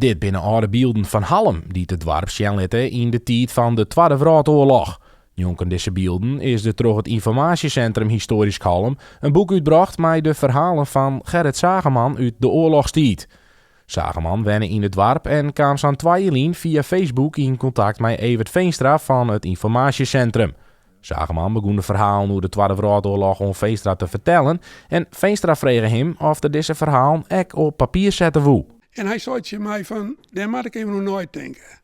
Dit binnen oude beelden van Halm, die het dorp sjenlitten in de tijd van de Tweede Wereldoorlog. Jonken deze beelden is er door het informatiecentrum Historisch Halm een boek uitgebracht met de verhalen van Gerrit Zageman uit de oorlogstijd. Zageman wenne in het dorp en kwam zo'n tweeënlien via Facebook in contact met Evert Veenstra van het informatiecentrum. Zageman begon de verhalen over de Tweede Wereldoorlog aan Veenstra te vertellen en Veenstra vroeg hem of er deze verhalen ook op papier zetten woe. En hij zei tegen mij van, daar moet ik even nog nooit denken.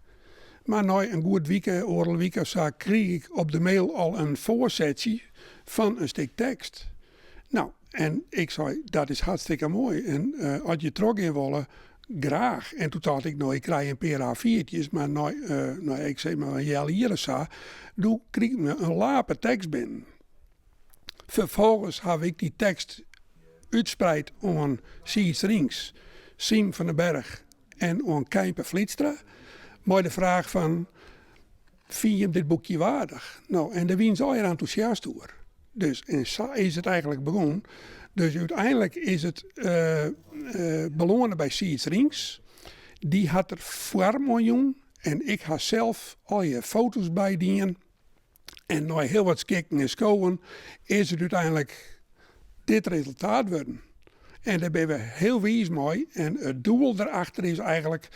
Maar na een goed week of zo, kreeg ik op de mail al een voorzetje van een stuk tekst. Nou, en ik zei, dat is hartstikke mooi. En als je terug in willen, graag. En toen dacht ik, nou, ik krijg een paar A4'tjes, maar ik zeg maar een jaar hier of zo, toen kreeg ik me een lape tekst binnen. Vervolgens heb ik die tekst uitspreid aan Siets Rings, Siem van den Berg en aan Kijper Vlietstra. Maar de vraag van, vind je dit boekje waardig? Nou, en daar waren ze al enthousiast over. Dus, en zo is het eigenlijk begonnen. Dus uiteindelijk is het belonen bij Siets Rings. Die had er vorm aan jong. En ik had zelf al je foto's bij dienen. En na heel wat skikken en scoren is het uiteindelijk dit resultaat worden. En daar ben we heel wijs mee. En het doel daarachter is eigenlijk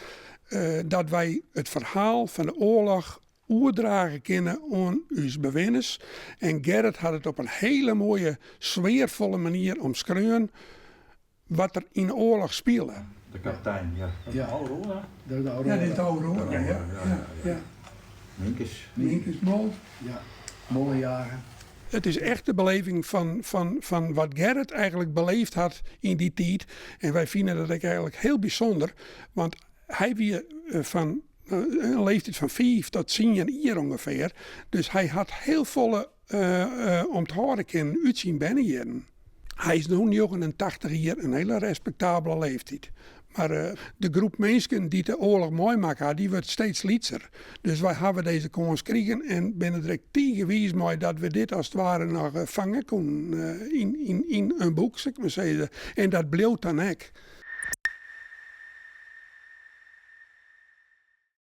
dat wij het verhaal van de oorlog oerdragen kunnen aan ons bewoners. En Gerrit had het op een hele mooie, sfeervolle manier omschreven wat er in de oorlog speelde. De kapitein, ja. Ja, Aurora? de Aurora. Ja, dit is de Aurora, ja. Minkes Mol. Ja, mollenjagen. Het is echt de beleving van wat Gerrit eigenlijk beleefd had in die tijd. En wij vinden dat eigenlijk heel bijzonder. Want hij weer van een leeftijd van 5 tot 10 jaar ongeveer. Dus hij had heel volle om te horen kunnen uitzien binnen. Hij is nu 89 jaar, een hele respectabele leeftijd. Maar de groep mensen die de oorlog mooi maken, die wordt steeds lietser. Dus wij hebben deze kans gekregen en ben er direct tegengewezen mee dat we dit als het ware nog vangen konden in een boek, zeg ik maar zeggen. En dat bleef dan ook.